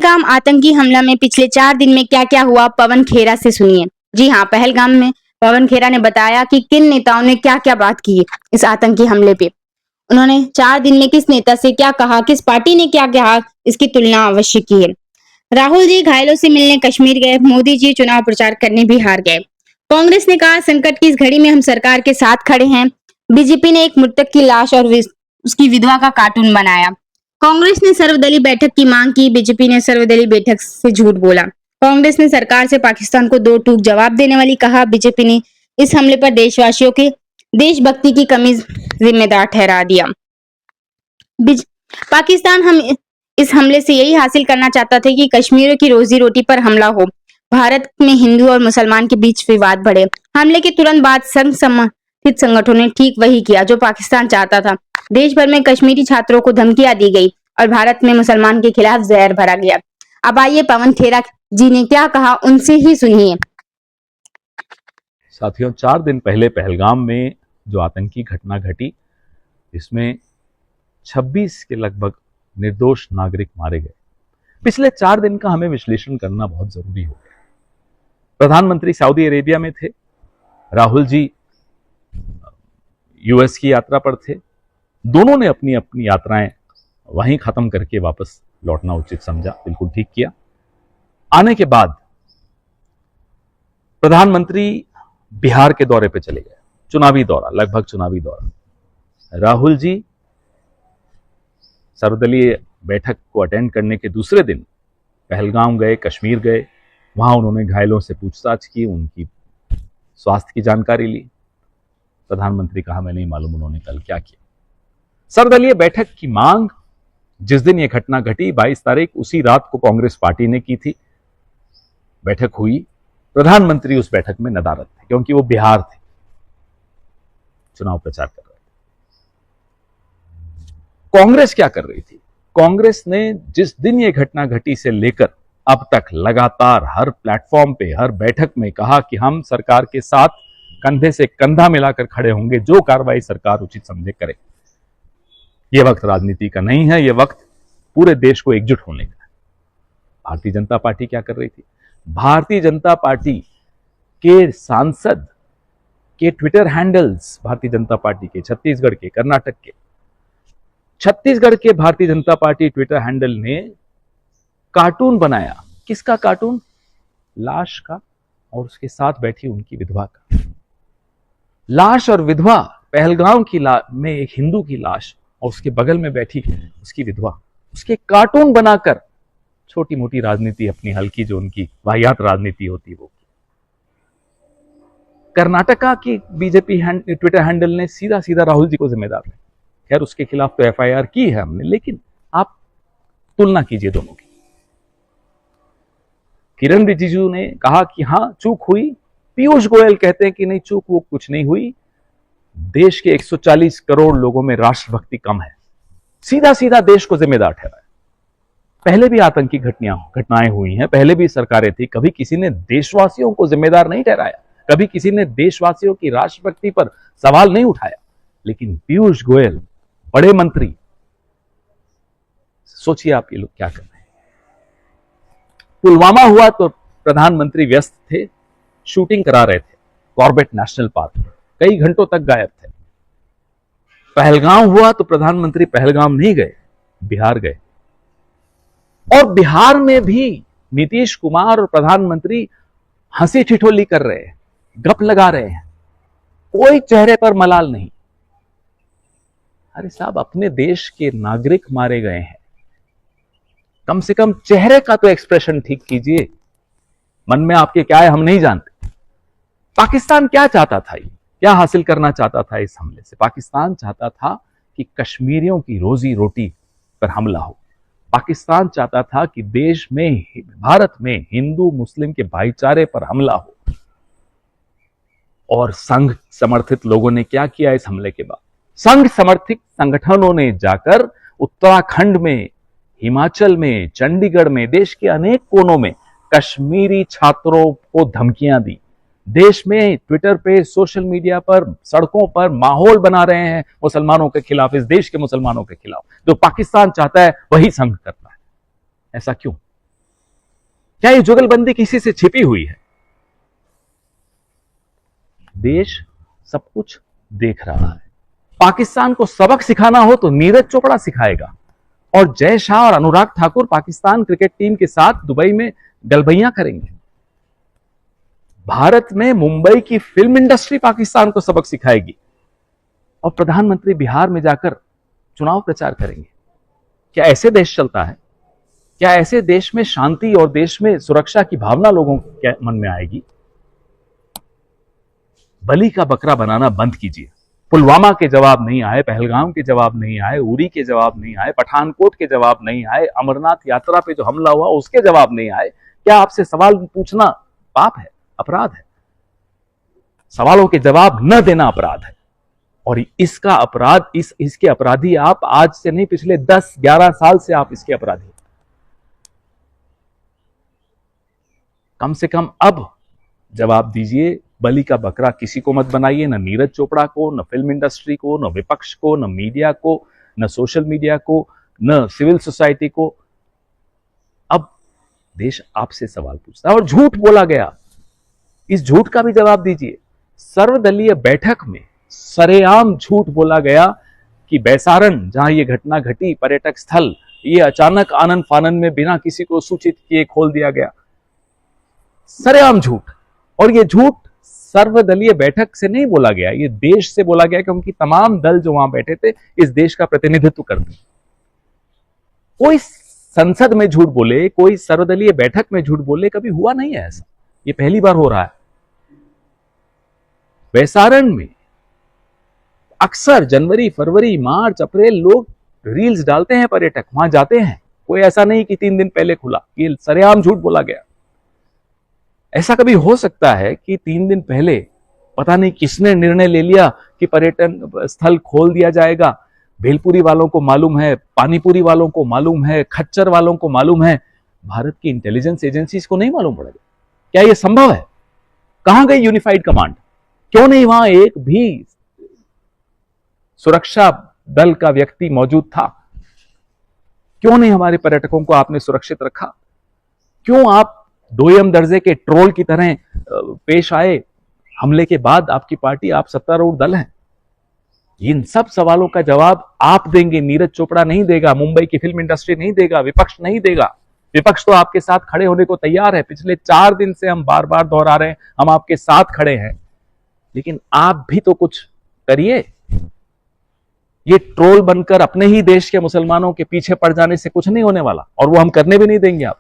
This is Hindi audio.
पहलगाम आतंकी हमला में पिछले 4 दिन में क्या क्या हुआ, पवन खेरा से सुनिए। जी हाँ, पहलगाम में पवन खेरा ने बताया कि किन नेताओं ने क्या क्या बात की इस आतंकी हमले पे। उन्होंने 4 दिन में किस नेता से क्या कहा, किस पार्टी ने क्या कहा, इसकी तुलना अवश्य की है। राहुल जी घायलों से मिलने कश्मीर गए, मोदी जी चुनाव प्रचार करने बिहार गए। कांग्रेस ने कहा संकट की इस घड़ी में हम सरकार के साथ खड़े हैं। बीजेपी ने एक मृतक की लाश और उसकी विधवा का कार्टून बनाया। कांग्रेस ने सर्वदलीय बैठक की मांग की, बीजेपी ने सर्वदलीय बैठक से झूठ बोला। कांग्रेस ने सरकार से पाकिस्तान को दो टूक जवाब देने वाली कहा, बीजेपी ने इस हमले पर देशवासियों के देशभक्ति की कमी जिम्मेदार ठहरा दिया। पाकिस्तान हम इस हमले से यही हासिल करना चाहता था कि कश्मीरियों की रोजी रोटी पर हमला हो, भारत में हिंदू और मुसलमान के बीच विवाद बढ़े। हमले के तुरंत बाद संघ समर्थित संगठनों ने ठीक वही किया जो पाकिस्तान चाहता था। देश भर में कश्मीरी छात्रों को धमकियां दी गई और भारत में मुसलमान के खिलाफ जहर भरा गया। अब आइए पवन खेरा जी ने क्या कहा, उनसे ही सुनिए। साथियों, 4 दिन पहले पहलगाम में जो आतंकी घटना घटी, इसमें 26 के लगभग निर्दोष नागरिक मारे गए। पिछले 4 दिन का हमें विश्लेषण करना बहुत जरूरी हो गया। प्रधानमंत्री सऊदी अरेबिया में थे, राहुल जी यूएस की यात्रा पर थे। दोनों ने अपनी अपनी यात्राएं वहीं खत्म करके वापस लौटना उचित समझा, बिल्कुल ठीक किया। आने के बाद प्रधानमंत्री बिहार के दौरे पे चले गए, चुनावी दौरा, लगभग चुनावी दौरा। राहुल जी सर्वदलीय बैठक को अटेंड करने के दूसरे दिन पहलगाम गए, कश्मीर गए। वहां उन्होंने घायलों से पूछताछ की, उनकी स्वास्थ्य की जानकारी ली। प्रधानमंत्री कहा मैं नहीं मालूम उन्होंने कल क्या किया। सर्वदलीय बैठक की मांग जिस दिन यह घटना घटी 22 तारीख, उसी रात को कांग्रेस पार्टी ने की थी। बैठक हुई, प्रधानमंत्री उस बैठक में नदारद थे क्योंकि वो बिहार थे, चुनाव प्रचार कर रहे थे। कांग्रेस क्या कर रही थी? कांग्रेस ने जिस दिन यह घटना घटी से लेकर अब तक लगातार हर प्लेटफॉर्म पे, हर बैठक में कहा कि हम सरकार के साथ कंधे से कंधा मिलाकर खड़े होंगे, जो कार्रवाई सरकार उचित समझे करे। यह वक्त राजनीति का नहीं है, यह वक्त पूरे देश को एकजुट होने का है। भारतीय जनता पार्टी क्या कर रही थी? भारतीय जनता पार्टी के सांसद के Twitter handles, Bharatiya Janata party के छत्तीसगढ़ के, कर्नाटक के, छत्तीसगढ़ के Bharatiya Janata party Twitter handle ने कार्टून बनाया। किसका कार्टून? लाश का और उसके साथ बैठी उनकी विधवा का। लाश और विधवा, पहलगाम की में एक हिंदू की लाश और उसके बगल में बैठी उसकी विधवा, उसके कार्टून बनाकर छोटी मोटी राजनीति, अपनी हल्की जो उनकी वाहियात राजनीति होती वो। कर्नाटका की बीजेपी ट्विटर हैंडल ने सीधा सीधा राहुल जी को जिम्मेदार है। खैर उसके खिलाफ तो एफआईआर की है हमने, लेकिन आप तुलना कीजिए दोनों की। किरण रिजिजू ने कहा कि हां चूक हुई, पीयूष गोयल कहते हैं कि नहीं चूक वो कुछ नहीं हुई, देश के 140 करोड़ लोगों में राष्ट्रभक्ति कम है। सीधा सीधा देश को जिम्मेदार ठहराया। पहले भी आतंकी घटनाएं हुई हैं, पहले भी सरकारें थी, कभी किसी ने देशवासियों को जिम्मेदार नहीं ठहराया, कभी किसी ने देशवासियों की राष्ट्रभक्ति पर सवाल नहीं उठाया। लेकिन पीयूष गोयल बड़े मंत्री, सोचिए आप ये लोग क्या कर रहे हैं। पुलवामा हुआ तो प्रधानमंत्री व्यस्त थे, शूटिंग करा रहे थे कॉर्बेट नेशनल पार्क में, कई घंटों तक गायब थे। पहलगाम हुआ तो प्रधानमंत्री पहलगाम नहीं गए, बिहार गए। और बिहार में भी नीतीश कुमार और प्रधानमंत्री हंसी ठिठोली कर रहे हैं, गप लगा रहे हैं, कोई चेहरे पर मलाल नहीं। अरे साहब, अपने देश के नागरिक मारे गए हैं, कम से कम चेहरे का तो एक्सप्रेशन ठीक कीजिए। मन में आपके क्या है हम नहीं जानते। पाकिस्तान क्या चाहता था, क्या हासिल करना चाहता था इस हमले से? पाकिस्तान चाहता था कि कश्मीरियों की रोजी रोटी पर हमला हो। पाकिस्तान चाहता था कि देश में, भारत में हिंदू मुस्लिम के भाईचारे पर हमला हो। और संघ समर्थित लोगों ने क्या किया इस हमले के बाद? संघ समर्थित संगठनों ने जाकर उत्तराखंड में, हिमाचल में, चंडीगढ़ में, देश के अनेक कोनों में कश्मीरी छात्रों को धमकियां दी। देश में ट्विटर पे, सोशल मीडिया पर, सड़कों पर माहौल बना रहे हैं मुसलमानों के खिलाफ, इस देश के मुसलमानों के खिलाफ। जो पाकिस्तान चाहता है वही संघ करता है। ऐसा क्यों? क्या ये जुगलबंदी किसी से छिपी हुई है? देश सब कुछ देख रहा है। पाकिस्तान को सबक सिखाना हो तो नीरज चोपड़ा सिखाएगा, और जय शाह और अनुराग ठाकुर पाकिस्तान क्रिकेट टीम के साथ दुबई में गलबैया करेंगे। भारत में मुंबई की फिल्म इंडस्ट्री पाकिस्तान को सबक सिखाएगी, और प्रधानमंत्री बिहार में जाकर चुनाव प्रचार करेंगे। क्या ऐसे देश चलता है? क्या ऐसे देश में शांति और देश में सुरक्षा की भावना लोगों के मन में आएगी? बलि का बकरा बनाना बंद कीजिए। पुलवामा के जवाब नहीं आए, पहलगाम के जवाब नहीं आए, उरी के जवाब नहीं आए, पठानकोट के जवाब नहीं आए, अमरनाथ यात्रा पे जो हमला हुआ उसके जवाब नहीं आए। क्या आपसे सवाल पूछना पाप है, अपराध है? सवालों के जवाब न देना अपराध है, और इसका अपराध इसके अपराधी आप आज से नहीं, पिछले 10-11 साल से आप इसके अपराधी। कम से कम अब जवाब दीजिए। बलि का बकरा किसी को मत बनाइए, न नीरज चोपड़ा को, न फिल्म इंडस्ट्री को, न विपक्ष को, न मीडिया को, न सोशल मीडिया को, न सिविल सोसाइटी को। अब देश आपसे सवाल पूछता है, और झूठ बोला गया, इस झूठ का भी जवाब दीजिए। सर्वदलीय बैठक में सरेआम झूठ बोला गया कि बैसारन, जहां ये घटना घटी, पर्यटक स्थल, ये अचानक आनन फानन में बिना किसी को सूचित किए खोल दिया गया। सरेआम झूठ। और ये झूठ सर्वदलीय बैठक से नहीं बोला गया, ये देश से बोला गया, क्योंकि तमाम दल जो वहां बैठे थे इस देश का प्रतिनिधित्व करते हैं। कोई संसद में झूठ बोले, कोई सर्वदलीय बैठक में झूठ बोले, कभी हुआ नहीं है ऐसा। ये पहली बार हो रहा है। बैसारन में अक्सर जनवरी, फरवरी, मार्च, अप्रैल लोग रील्स डालते हैं, पर्यटक वहां जाते हैं। कोई ऐसा नहीं कि 3 दिन पहले खुला, ये सरेआम झूठ बोला गया। ऐसा कभी हो सकता है कि 3 दिन पहले पता नहीं किसने निर्णय ले लिया कि पर्यटन स्थल खोल दिया जाएगा? भेलपुरी वालों को मालूम है, पानीपुरी वालों को मालूम है, खच्चर वालों को मालूम है, भारत की इंटेलिजेंस एजेंसीज को नहीं मालूम पड़ेगा? क्या यह संभव है? कहां गई यूनिफाइड कमांड? क्यों नहीं वहां एक भी सुरक्षा दल का व्यक्ति मौजूद था? क्यों नहीं हमारे पर्यटकों को आपने सुरक्षित रखा? क्यों आप दोयम दर्जे के ट्रोल की तरह पेश आए? हमले के बाद आपकी पार्टी, आप सत्तारूढ़ दल हैं। इन सब सवालों का जवाब आप देंगे, नीरज चोपड़ा नहीं देगा, मुंबई की फिल्म इंडस्ट्री नहीं देगा, विपक्ष नहीं देगा। विपक्ष तो आपके साथ खड़े होने को तैयार है। पिछले 4 दिन से हम बार बार दोहरा रहे हैं, हम आपके साथ खड़े हैं, लेकिन आप भी तो कुछ करिए। ये ट्रोल बनकर अपने ही देश के मुसलमानों के पीछे पड़ जाने से कुछ नहीं होने वाला, और वो हम करने भी नहीं देंगे। आप